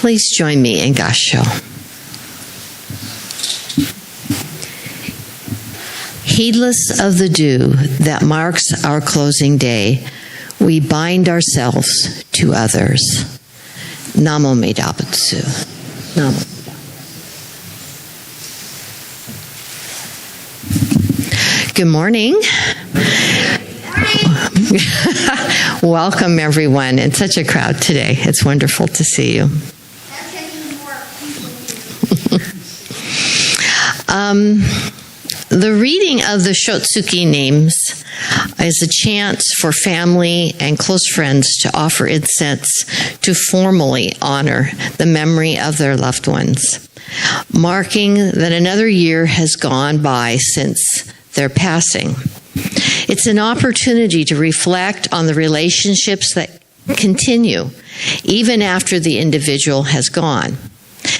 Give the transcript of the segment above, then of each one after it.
Please join me in Gassho. Heedless of the dew that marks our closing day, we bind ourselves to others. Namo Nembutsuge. Namo. Good morning. Welcome, everyone. It's such a crowd today. It's wonderful to see you. The reading of the Shotsuki names is a chance for family and close friends to offer incense to formally honor the memory of their loved ones, marking that another year has gone by since their passing. It's an opportunity to reflect on the relationships that continue even after the individual has gone.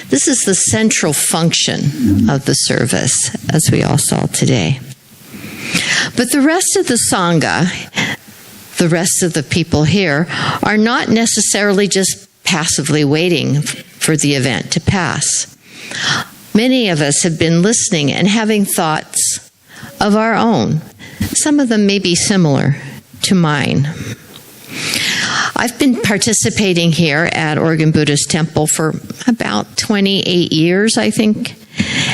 This is the central function of the service, as we all saw today. But the rest of the Sangha, the rest of the people here, are not necessarily just passively waiting for the event to pass. Many of us have been listening and having thoughts of our own. Some of them may be similar to mine. I've been participating here at Oregon Buddhist Temple for about 28 years, I think.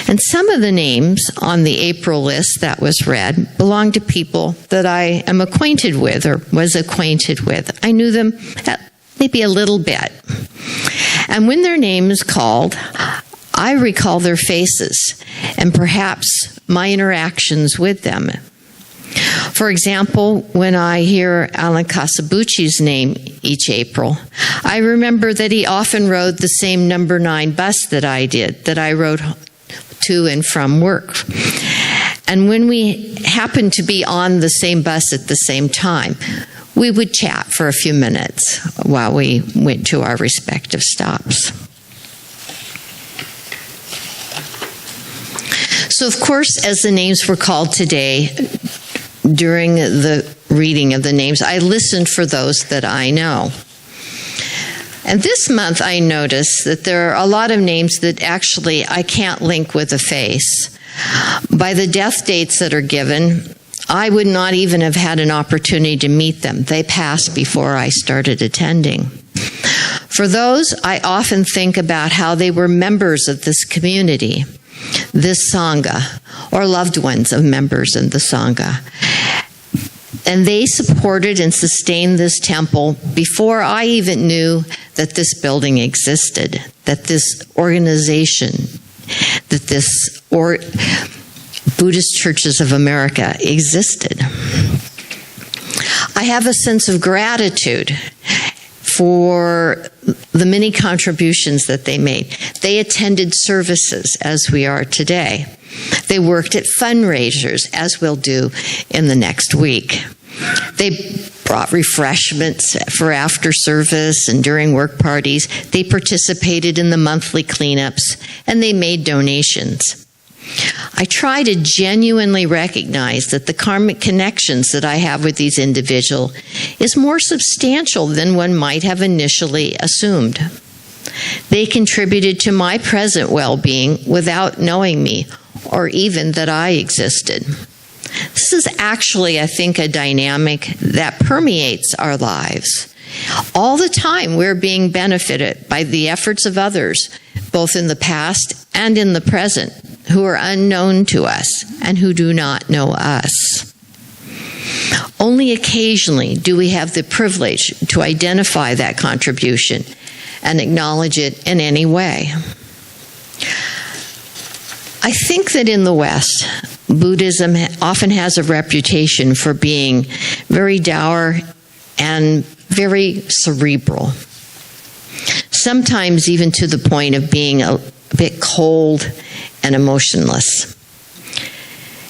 And some of the names on the April list that was read belong to people that I am acquainted with or was acquainted with. I knew them maybe a little bit. And when their name is called, I recall their faces and perhaps my interactions with them. For example, when I hear Alan Kasabuchi's name each April, I remember that he often rode the same number 9 bus that I rode to and from work. And when we happened to be on the same bus at the same time, we would chat for a few minutes while we went to our respective stops. So, of course, as the names were called today, during the reading of the names, I listened for those that I know. And this month I noticed that there are a lot of names that actually I can't link with a face. By the death dates that are given, I would not even have had an opportunity to meet them. They passed before I started attending. For those, I often think about how they were members of this community, this Sangha, or loved ones of members in the Sangha. And they supported and sustained this temple before I even knew that this building existed, that this organization, that this Buddhist Churches of America existed. I have a sense of gratitude for the many contributions that they made. They attended services as we are today. They worked at fundraisers, as we'll do in the next week. They brought refreshments for after service and during work parties. They participated in the monthly cleanups, and they made donations. I try to genuinely recognize that the karmic connections that I have with these individuals is more substantial than one might have initially assumed. They contributed to my present well-being without knowing me, or even that I existed. This is actually, I think, a dynamic that permeates our lives. All the time, we're being benefited by the efforts of others, both in the past and in the present, who are unknown to us and who do not know us. Only occasionally do we have the privilege to identify that contribution and acknowledge it in any way. I think that in the West, Buddhism often has a reputation for being very dour and very cerebral, sometimes even to the point of being a bit cold and emotionless.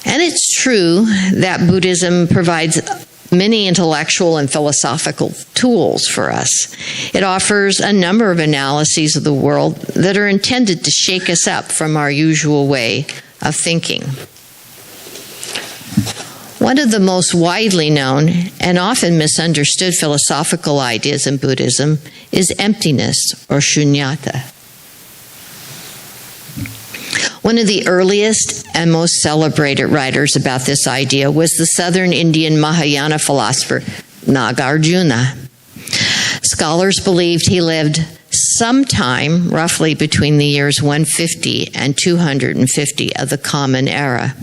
And it's true that Buddhism provides many intellectual and philosophical tools for us. It offers a number of analyses of the world that are intended to shake us up from our usual way of thinking. One of the most widely known and often misunderstood philosophical ideas in Buddhism is emptiness, or shunyata. One of the earliest and most celebrated writers about this idea was the southern Indian Mahayana philosopher Nagarjuna. Scholars believed he lived sometime roughly between the years 150 and 250 of the Common Era,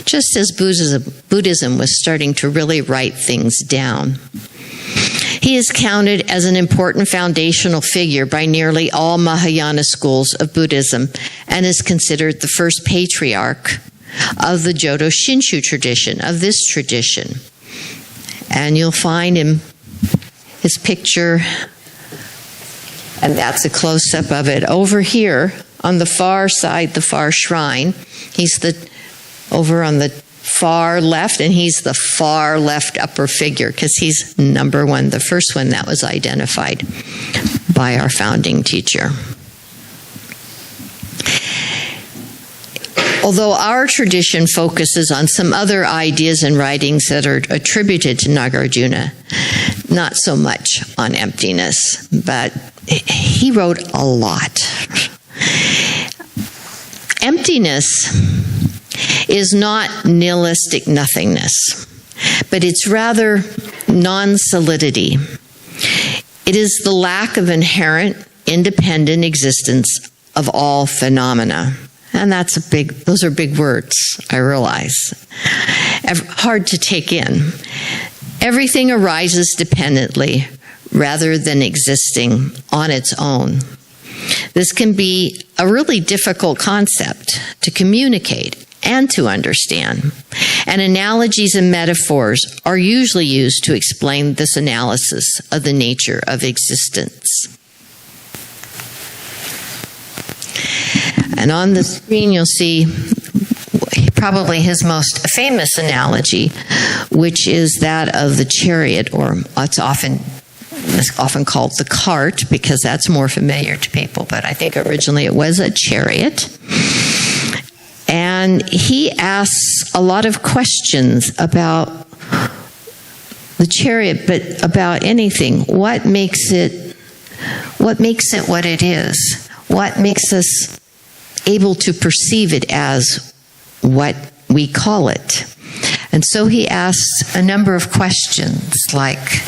just as Buddhism was starting to really write things down. He is counted as an important foundational figure by nearly all Mahayana schools of Buddhism and is considered the first patriarch of the Jodo Shinshu tradition, of this tradition. And you'll find his picture, and that's a close-up of it. Over here, on the far side, the far shrine, he's over on the far left, and he's the far left upper figure because he's number one, the first one that was identified by our founding teacher. Although our tradition focuses on some other ideas and writings that are attributed to Nagarjuna, not so much on emptiness, but he wrote a lot. Emptiness is not nihilistic nothingness, but it's rather non-solidity. It is the lack of inherent, independent existence of all phenomena. And those are big words, I realize. Hard to take in. Everything arises dependently rather than existing on its own. This can be a really difficult concept to communicate and to understand. And analogies and metaphors are usually used to explain this analysis of the nature of existence. And on the screen you'll see probably his most famous analogy, which is that of the chariot, or it's often called the cart because that's more familiar to people, but I think originally it was a chariot. And he asks a lot of questions about the chariot, but about anything. What makes it what it is? What makes us able to perceive it as what we call it? And so he asks a number of questions like,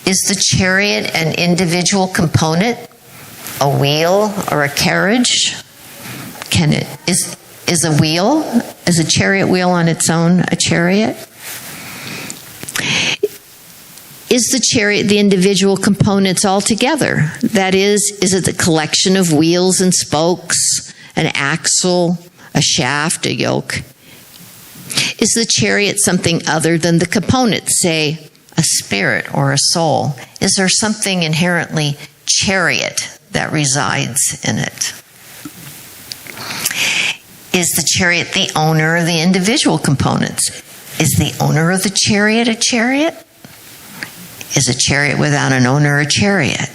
is the chariot an individual component, a wheel or a carriage? Is a chariot wheel on its own a chariot? Is the chariot the individual components altogether? That is it the collection of wheels and spokes, an axle, a shaft, a yoke? Is the chariot something other than the components, say, a spirit or a soul? Is there something inherently chariot that resides in it? Is the chariot the owner of the individual components? Is the owner of the chariot a chariot? Is a chariot without an owner a chariot?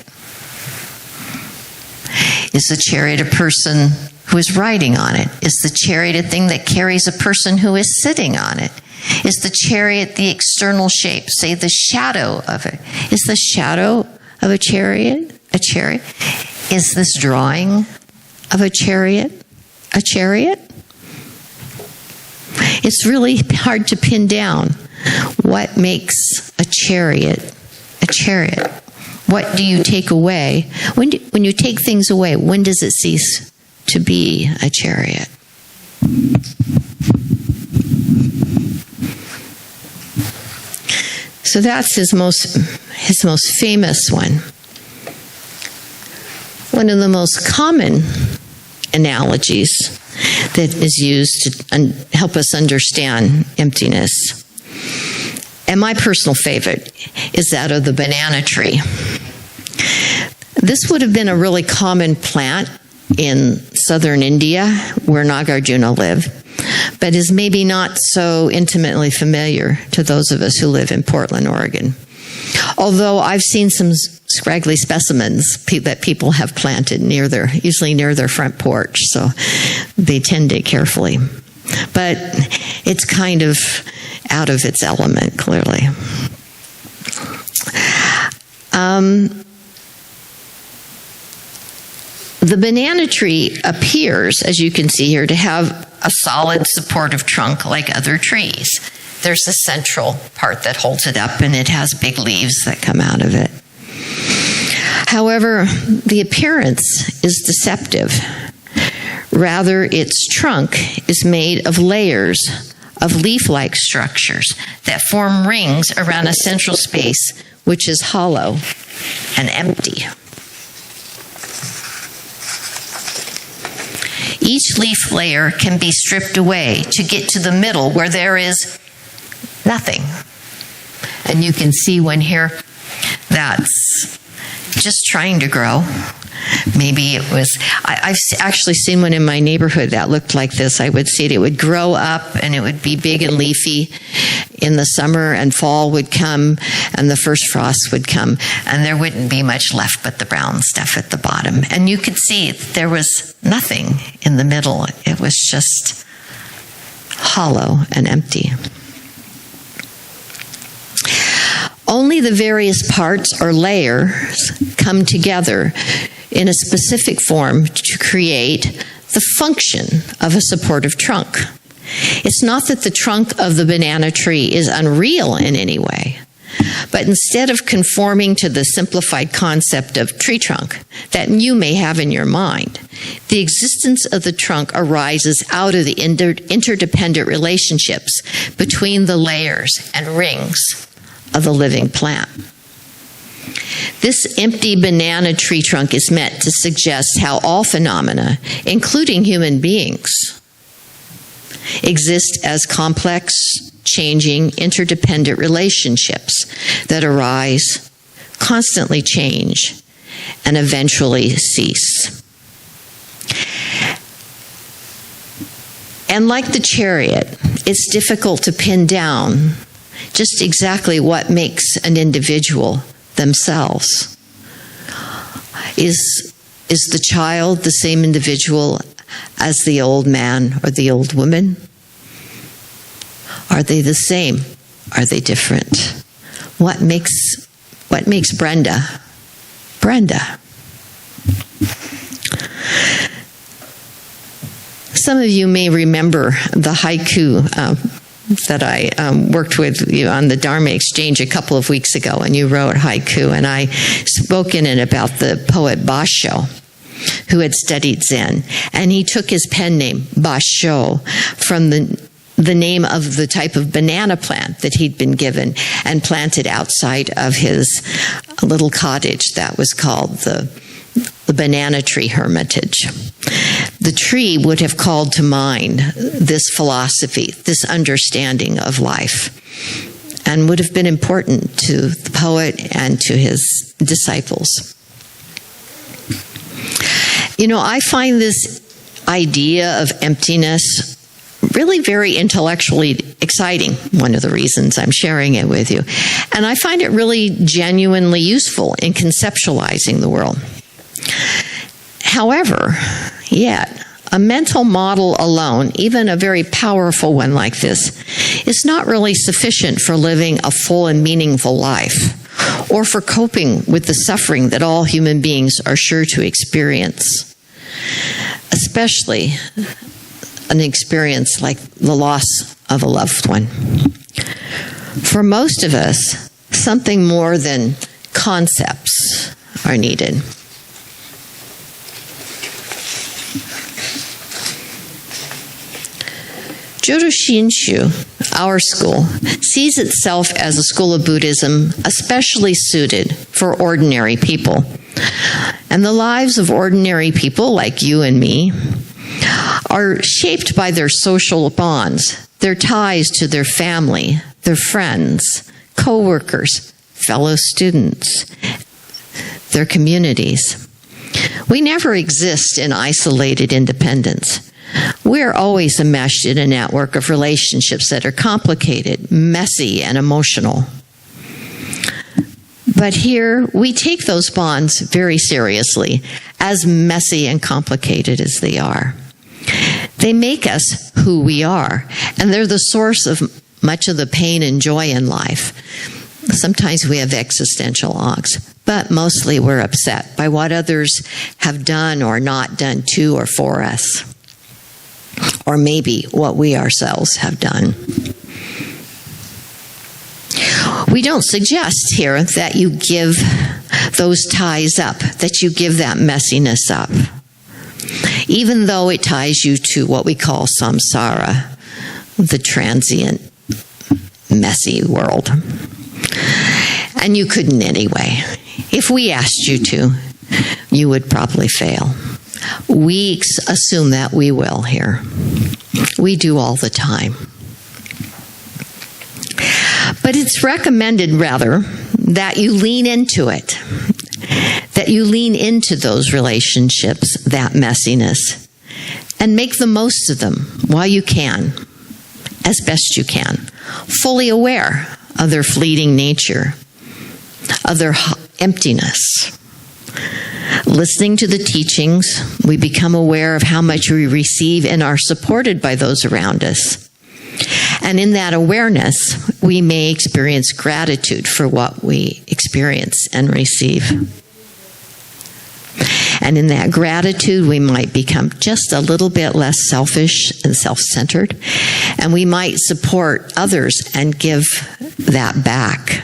Is the chariot a person who is riding on it? Is the chariot a thing that carries a person who is sitting on it? Is the chariot the external shape, say the shadow of it? Is the shadow of a chariot a chariot? Is this drawing of a chariot a chariot? It's really hard to pin down what makes a chariot a chariot. What do you take away? When you take things away, when does it cease to be a chariot? So that's his most famous one. One of the most common analogies that is used to help us understand emptiness, and my personal favorite, is that of the banana tree. This would have been a really common plant in southern India, where Nagarjuna lived, but is maybe not so intimately familiar to those of us who live in Portland, Oregon. Although I've seen some scraggly specimens that people have planted usually near their front porch, so they tend it carefully. But it's kind of out of its element, clearly. The banana tree appears, as you can see here, to have a solid supportive trunk like other trees. There's a central part that holds it up, and it has big leaves that come out of it. However, the appearance is deceptive. Rather, its trunk is made of layers of leaf-like structures that form rings around a central space, which is hollow and empty. Each leaf layer can be stripped away to get to the middle where there is nothing. And you can see one here that's just trying to grow. Maybe it was, I've actually seen one in my neighborhood that looked like this. I would see it. It would grow up and it would be big and leafy in the summer, and fall would come and the first frost would come, and there wouldn't be much left but the brown stuff at the bottom. And you could see there was nothing in the middle. It was just hollow and empty. Only the various parts or layers come together in a specific form to create the function of a supportive trunk. It's not that the trunk of the banana tree is unreal in any way, but instead of conforming to the simplified concept of tree trunk that you may have in your mind, the existence of the trunk arises out of the interdependent relationships between the layers and rings of the living plant. This empty banana tree trunk is meant to suggest how all phenomena, including human beings, exist as complex, changing, interdependent relationships that arise, constantly change, and eventually cease. And like the chariot, it's difficult to pin down just exactly what makes an individual themselves. Is the child the same individual as the old man or the old woman? Are they the same? Are they different? What makes Brenda Brenda? Some of you may remember the haiku that I worked with you on the Dharma exchange a couple of weeks ago, and you wrote haiku, and I spoke in it about the poet Basho, who had studied Zen, and he took his pen name Basho from the name of the type of banana plant that he'd been given and planted outside of his little cottage that was called the Banana Tree Hermitage. The tree would have called to mind this philosophy, this understanding of life, and would have been important to the poet and to his disciples. You know, I find this idea of emptiness really very intellectually exciting, one of the reasons I'm sharing it with you. And I find it really genuinely useful in conceptualizing the world. However, yet, a mental model alone, even a very powerful one like this, is not really sufficient for living a full and meaningful life, or for coping with the suffering that all human beings are sure to experience, especially an experience like the loss of a loved one. For most of us, something more than concepts are needed. Jodo Shinshu, our school, sees itself as a school of Buddhism especially suited for ordinary people. And the lives of ordinary people like you and me are shaped by their social bonds, their ties to their family, their friends, co-workers, fellow students, their communities. We never exist in isolated independence. We're always enmeshed in a network of relationships that are complicated, messy, and emotional. But here, we take those bonds very seriously, as messy and complicated as they are. They make us who we are, and they're the source of much of the pain and joy in life. Sometimes we have existential angst, but mostly we're upset by what others have done or not done to or for us, or maybe what we ourselves have done. We don't suggest here that you give those ties up, that you give that messiness up, even though it ties you to what we call samsara, the transient, messy world. And you couldn't anyway. If we asked you to, you would probably fail. We assume that we will here. We do all the time. But it's recommended, rather, that you lean into it, that you lean into those relationships, that messiness, and make the most of them while you can, as best you can, fully aware of their fleeting nature, of their emptiness. Listening to the teachings, we become aware of how much we receive and are supported by those around us. And in that awareness, we may experience gratitude for what we experience and receive. And in that gratitude, we might become just a little bit less selfish and self-centered, and we might support others and give that back.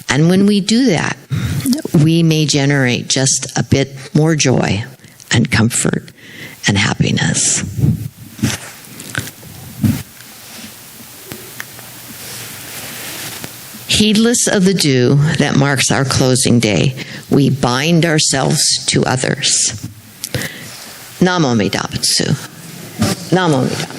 And when we do that, we may generate just a bit more joy and comfort and happiness. Heedless of the due that marks our closing day, we bind ourselves to others. Namo Amida Butsu. Namo Amida.